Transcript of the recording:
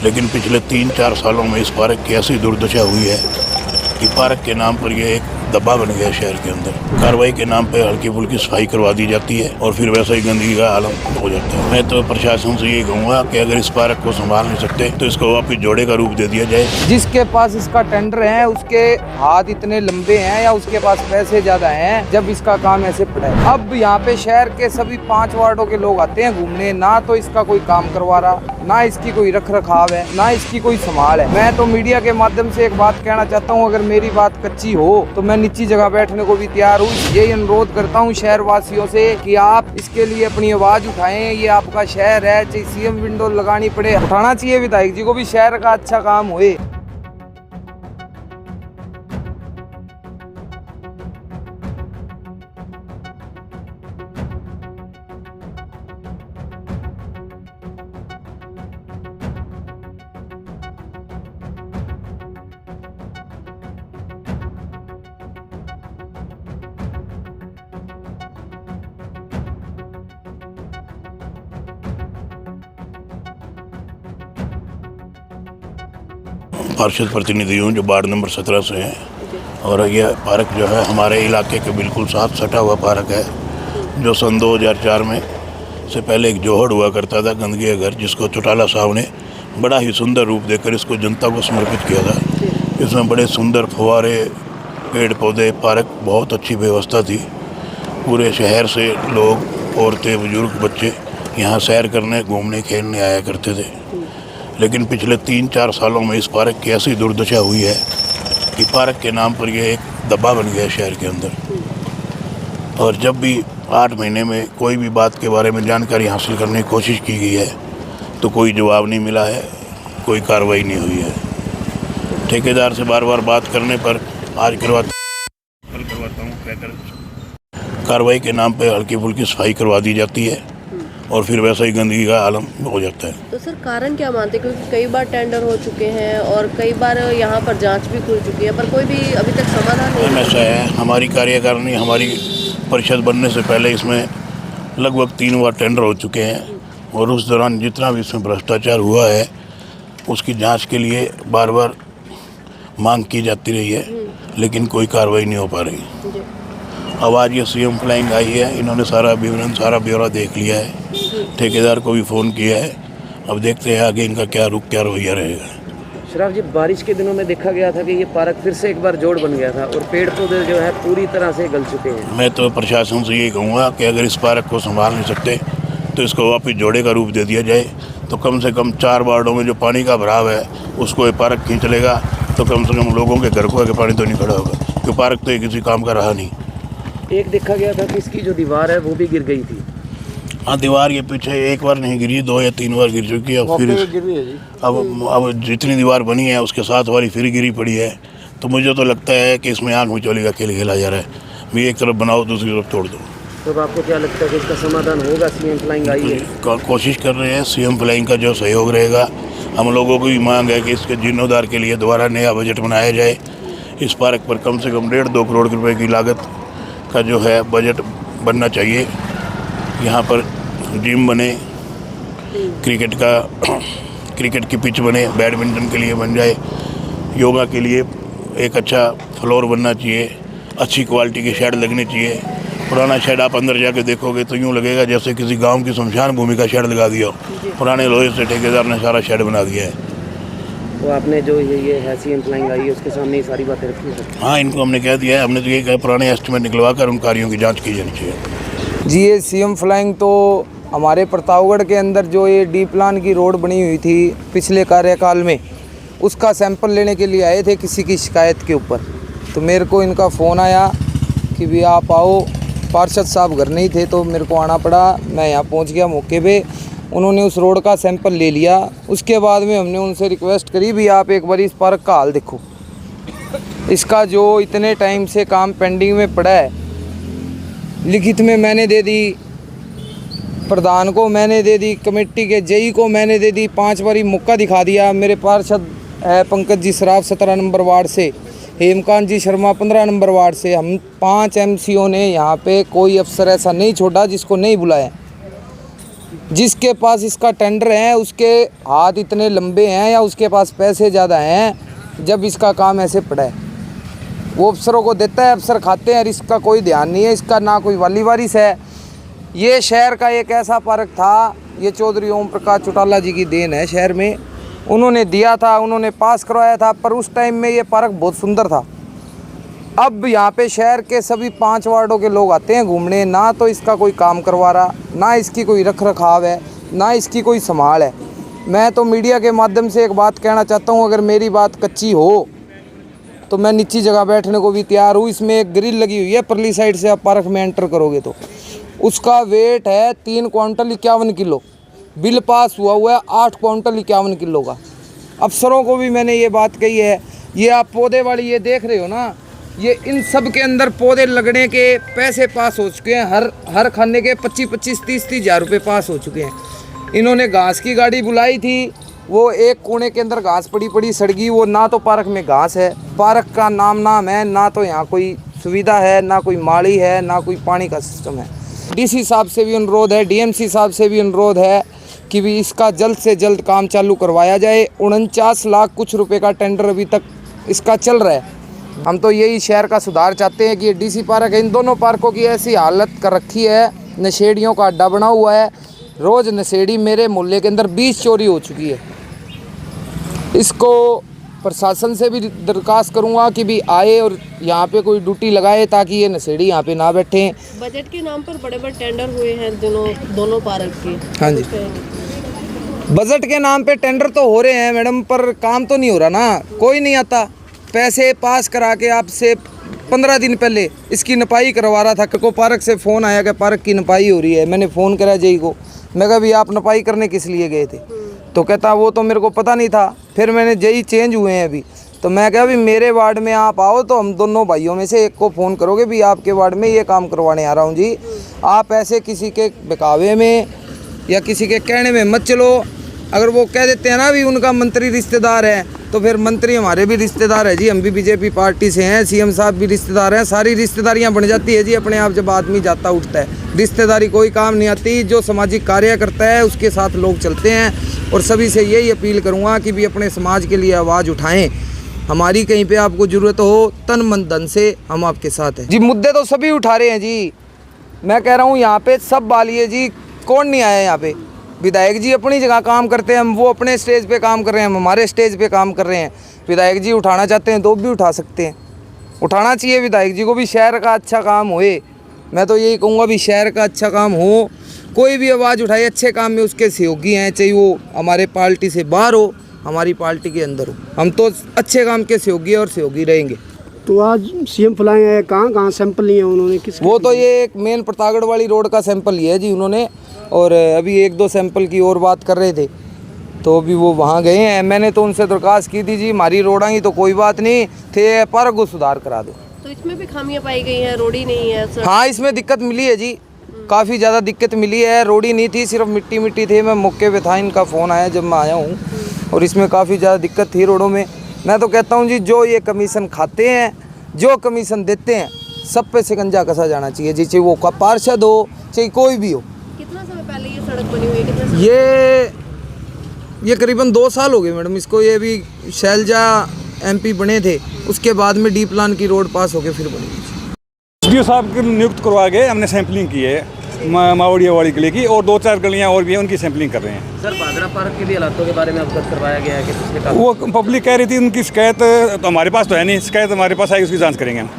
लेकिन पिछले 3-4 सालों में इस पार्क की ऐसी दुर्दशा हुई है कि पार्क के नाम पर यह एक दब्बा बन गया शहर के अंदर। कार्रवाई के नाम पे हल्की फुल्की सफाई करवा दी जाती है और फिर वैसा ही गंदगी का आलम हो जाता है। मैं तो प्रशासन से यही कहूँगा कि अगर इस पार्क को संभाल नहीं सकते तो इसको वापिस जोड़े का रूप दे दिया जाए। जिसके पास इसका टेंडर है उसके हाथ इतने लंबे हैं या उसके पास पैसे ज्यादा हैं जब इसका काम ऐसे पड़ा है। अब यहाँ पे शहर के सभी 5 वार्डों के लोग आते हैं घूमने, ना तो इसका कोई काम करवा रहा, ना इसकी कोई रख रखाव है, ना इसकी कोई संभाल है। मैं तो मीडिया के माध्यम से एक बात कहना चाहता हूँ, अगर मेरी बात कच्ची हो तो मैं नीची जगह बैठने को भी तैयार हूँ। यही अनुरोध करता हूँ शहर वासियों से कि आप इसके लिए अपनी आवाज उठाएं। ये आपका शहर है, चाहे सीएम विंडो लगानी पड़े, उठाना चाहिए विधायक जी को भी, शहर का अच्छा काम हुए। पार्षद प्रतिनिधि हूँ जो वार्ड नंबर 17 से हैं और यह पार्क जो है हमारे इलाके के बिल्कुल साथ सटा हुआ पार्क है, जो सन 2004 में से पहले एक जोहड़ हुआ करता था गंदगी का घर, जिसको चौटाला साहब ने बड़ा ही सुंदर रूप देकर इसको जनता को समर्पित किया था। इसमें बड़े सुंदर फुहारे, पेड़ पौधे, पार्क, बहुत अच्छी व्यवस्था थी। पूरे शहर से लोग, औरतें, बुजुर्ग, बच्चे यहाँ सैर करने, घूमने, खेलने आया करते थे। लेकिन पिछले 3-4 सालों में इस पार्क की ऐसी दुर्दशा हुई है कि पार्क के नाम पर यह एक दब्बा बन गया शहर के अंदर। और जब भी 8 महीने में कोई भी बात के बारे में जानकारी हासिल करने की कोशिश की गई है तो कोई जवाब नहीं मिला है, कोई कार्रवाई नहीं हुई है। ठेकेदार से बार बार बात करने पर आज करवाता हूँ कहकर कार्रवाई के नाम पर हल्की फुल्की सफाई करवा दी जाती है और फिर वैसा ही गंदगी का आलम हो जाता है। तो सर कारण क्या मानते हैं, क्योंकि कई बार टेंडर हो चुके हैं और कई बार यहाँ पर जांच भी खुल चुकी है पर कोई भी अभी तक समाधान नहीं ऐसा है। हमारी कार्यकारिणी हमारी परिषद बनने से पहले इसमें लगभग 3 बार टेंडर हो चुके हैं और उस दौरान जितना भी इसमें भ्रष्टाचार हुआ है उसकी जाँच के लिए बार बार मांग की जाती रही है, लेकिन कोई कार्रवाई नहीं हो पा रही। अब आज ये सीएम फ्लाइंग आई है, इन्होंने सारा विवरण, सारा ब्यौरा देख लिया है, ठेकेदार को भी फ़ोन किया है। अब देखते हैं आगे इनका क्या रुख, क्या रवैया रहेगा। शराफ जी, बारिश के दिनों में देखा गया था कि ये पार्क फिर से एक बार जोड़ बन गया था और पेड़ पौधे जो है पूरी तरह से गल चुके हैं। मैं तो प्रशासन से यही कहूँगा कि अगर इस पार्क को संभाल नहीं सकते तो इसको वापस जोड़े का रूप दे दिया जाए, तो कम से कम 4 वार्डों में जो पानी का भराव है उसको ये पार्क खींच लेगा, तो कम से कम लोगों के घर को आगे पानी तो नहीं खड़ा होगा, क्योंकि पार्क तो किसी काम का रहा नहीं। एक देखा गया था कि इसकी जो दीवार है वो भी गिर गई थी। हाँ, दीवार ये पीछे एक बार नहीं गिरी, 2 या 3 बार गिर चुकी है। अब फिर अब जितनी दीवार बनी है उसके साथ वाली फिर गिरी पड़ी है। तो मुझे तो लगता है कि इसमें आँख मिचौली का खेल खेला जा रहा है, भी एक तरफ बनाओ दूसरी तरफ तोड़ दो। तो आपको क्या लगता है कि इसका समाधान होगा? सीएम फ्लाइंग आई है, कोशिश कर रहे हैं, सीएम फ्लाइंग का जो सहयोग रहेगा। हम लोगों को भी मांग है कि इसके जीर्णोद्धार के लिए दोबारा नया बजट बनाया जाए। इस पार्क पर कम से कम 1.5-2 करोड़ रुपए की लागत का जो है बजट बनना चाहिए। यहाँ पर जिम बने, क्रिकेट की पिच बने, बैडमिंटन के लिए बन जाए, योगा के लिए एक अच्छा फ्लोर बनना चाहिए, अच्छी क्वालिटी की शेड लगनी चाहिए। पुराना शेड आप अंदर जाके देखोगे तो यूँ लगेगा जैसे किसी गांव की शमशान भूमि का शेड लगा दिया हो। पुराने लोहे से ठेकेदार ने सारा शेड बना दिया है। तो आपने जो ये है सीएम फ्लाइंग आई है उसके सामने ये सारी बातें रखी है? हाँ, इनको हमने कह दिया है। हमने तो ये कहा पुराने एस्टिमेट निकलवा कर उन कार्यों की जाँच की जानी चाहिए। जी, ये सीएम फ्लाइंग तो हमारे प्रतापगढ़ के अंदर जो ये डी प्लान की रोड बनी हुई थी पिछले कार्यकाल में, उसका सैंपल लेने के लिए आए थे किसी की शिकायत के ऊपर। तो मेरे को इनका फ़ोन आया कि भी आप आओ। पार्षद साहब घर नहीं थे तो मेरे को आना पड़ा। मैं यहाँ पहुँच गया मौके पे। उन्होंने उस रोड का सैंपल ले लिया। उसके बाद में हमने उनसे रिक्वेस्ट करी भी आप एक बार इस पार्क का हाल देखो। इसका जो इतने टाइम से काम पेंडिंग में पड़ा है, लिखित में मैंने दे दी, प्रधान को मैंने दे दी, कमेटी के जेई को मैंने दे दी, 5 बारी मौका दिखा दिया। मेरे पार्षद है पंकज जी सराफ 17 नंबर वार्ड से, हेमकांत जी शर्मा 15 नंबर वार्ड से। हम 5 एमसीओ ने यहाँ पे कोई अफसर ऐसा नहीं छोड़ा जिसको नहीं बुलाया। जिसके पास इसका टेंडर है उसके हाथ इतने लंबे हैं या उसके पास पैसे ज़्यादा हैं, जब इसका काम ऐसे पड़ा है वो अफसरों को देता है, अफसर खाते हैं और इसका कोई ध्यान नहीं है, इसका ना कोई वाली वारिस है। ये शहर का एक ऐसा पार्क था, ये चौधरी ओम प्रकाश चौटाला जी की देन है, शहर में उन्होंने दिया था, उन्होंने पास करवाया था, पर उस टाइम में ये पार्क बहुत सुंदर था। अब यहाँ पे शहर के सभी 5 वार्डों के लोग आते हैं घूमने, ना तो इसका कोई काम करवा रहा, ना इसकी कोई रख रखाव है, ना इसकी कोई संभाल है। मैं तो मीडिया के माध्यम से एक बात कहना चाहता हूँ, अगर मेरी बात कच्ची हो तो मैं नीची जगह बैठने को भी तैयार हूँ। इसमें एक ग्रिल लगी हुई है, परली साइड से आप पार्क में एंटर करोगे तो उसका वेट है 3 क्विंटल 51 किलो, बिल पास हुआ है 8 क्विंटल 51 किलो का। अफसरों को भी मैंने ये बात कही है। ये आप पौधे वाली ये देख रहे हो ना, ये इन सब के अंदर पौधे लगने के पैसे पास हो चुके हैं, हर खाने के 25-25, 30-30 हज़ार रुपये पास हो चुके हैं। इन्होंने घास की गाड़ी बुलाई थी, वो एक कोने के अंदर घास पड़ी सड़गी, वो ना तो पार्क में घास है, पार्क का नाम है, ना तो यहाँ कोई सुविधा है, ना कोई माली है, ना कोई पानी का सिस्टम है। डीसी साहब से भी अनुरोध है, डीएमसी साहब से भी अनुरोध है कि भी इसका जल्द से जल्द काम चालू करवाया जाए। 49 लाख कुछ रुपए का टेंडर अभी तक इसका चल रहा है। हम तो यही शहर का सुधार चाहते हैं कि ये डीसी पार्क है, इन दोनों पार्कों की ऐसी हालत कर रखी है, नशेड़ियों का अड्डा बना हुआ है। रोज़ नशेड़ी, मेरे मोहल्ले के अंदर 20 चोरी हो चुकी है। इसको प्रशासन से भी दरखास्त करूंगा कि भी आए और यहाँ पे कोई ड्यूटी लगाए ताकि ये नशेड़ी यहाँ पे ना बैठे। बजट के नाम पर बड़े बड़े टेंडर हुए हैं दोनों पार्क के। हाँ जी, बजट के नाम पे टेंडर तो हो रहे हैं मैडम, पर काम तो नहीं हो रहा ना, कोई नहीं आता। पैसे पास करा के आपसे 15 दिन पहले इसकी नपाई करवा रहा था, को पार्क से फ़ोन आया कि पार्क की नपाई हो रही है। मैंने फ़ोन करा जेई को, मैं कहा भी आप नपाई करने किस लिए गए थे? तो कहता वो तो मेरे को पता नहीं था। फिर मैंने जेई चेंज हुए हैं अभी, तो मैं कहा भी मेरे वार्ड में आप आओ तो हम दोनों भाइयों में से एक को फ़ोन करोगे भी आपके वार्ड में ये काम करवाने आ रहा हूँ जी। आप ऐसे किसी के बहकावे में या किसी के कहने में मत चलो। अगर वो कह देते हैं ना भी उनका मंत्री रिश्तेदार है, तो फिर मंत्री हमारे भी रिश्तेदार है जी, हम भी बीजेपी पार्टी से हैं, सीएम साहब भी रिश्तेदार हैं। सारी रिश्तेदारियां बन जाती है जी अपने आप जब आदमी जाता उठता है। रिश्तेदारी कोई काम नहीं आती, जो सामाजिक कार्य करता है उसके साथ लोग चलते हैं। और सभी से यही अपील करूँगा कि भी अपने समाज के लिए आवाज़ उठाएँ। हमारी कहीं पे आपको ज़रूरत हो, तन मन धन से हम आपके साथ हैं जी। मुद्दे तो सभी उठा रहे हैं जी, मैं कह रहा हूँ यहाँ पे सब बालिए जी, कौन नहीं आया यहाँ पे? विधायक जी अपनी जगह काम करते हैं, हम वो अपने स्टेज पे काम कर रहे हैं, हम हमारे स्टेज पे काम कर रहे हैं। विधायक जी उठाना चाहते हैं तो भी उठा सकते हैं, उठाना चाहिए विधायक जी को भी। शहर का अच्छा काम होए, मैं तो यही कहूँगा भी शहर का अच्छा काम हो, कोई भी आवाज़ उठाए अच्छे काम में उसके सहयोगी हैं, चाहे वो हमारे पार्टी से बाहर हो, हमारी पार्टी के अंदर हो, हम तो अच्छे काम के सहयोगी और सहयोगी रहेंगे। तो आज सीएम फ्लाइंग है, कहाँ सैंपल लिए उन्होंने? किस वो तो ये एक मेन प्रतापगढ़ वाली रोड का सैंपल लिया है जी उन्होंने, और अभी 1-2 सैंपल की और बात कर रहे थे, तो अभी वो वहाँ गए हैं। मैंने तो उनसे दरख्वास्त की थी जी, हमारी रोडांगी तो कोई बात नहीं थे, पार्क को सुधार करा दो। तो इसमें भी खामियां पाई गई हैं, रोड ही नहीं है सर? हाँ, इसमें दिक्कत मिली है जी, काफ़ी ज़्यादा दिक्कत मिली है। रोड ही नहीं थी, सिर्फ मिट्टी थे। मैं मौके पे था, इनका फ़ोन आया जब मैं आया हूँ, और इसमें काफ़ी ज़्यादा दिक्कत थी रोडों में। मैं तो कहता हूँ जी, जो ये कमीशन खाते हैं, जो कमीशन देते हैं, सब पे शिकंजा कसा जाना चाहिए जी, चाहे वो पार्षद हो चाहे कोई भी हो। कितना समय पहले ये सड़क बनी हुई है? कितना समय? ये करीबन 2 साल हो गए मैडम इसको। ये अभी शैलजा एमपी बने थे, उसके बाद में डी प्लान की रोड पास होके फिर बनी। एसडीओ साहब को नियुक्त करवा के हमने सैंपलिंग की है मावड़िया वाड़ी गली की, और 2-4 गलियां और भी हैं, उनकी सैंपलिंग कर रहे हैं। सर, भादरा पार्क के भी हालातों के बारे में अवगत करवाया गया है कि पिछले वो पब्लिक कह रही थी, उनकी शिकायत तो हमारे पास तो है नहीं, शिकायत हमारे पास आई उसकी जांच करेंगे हम।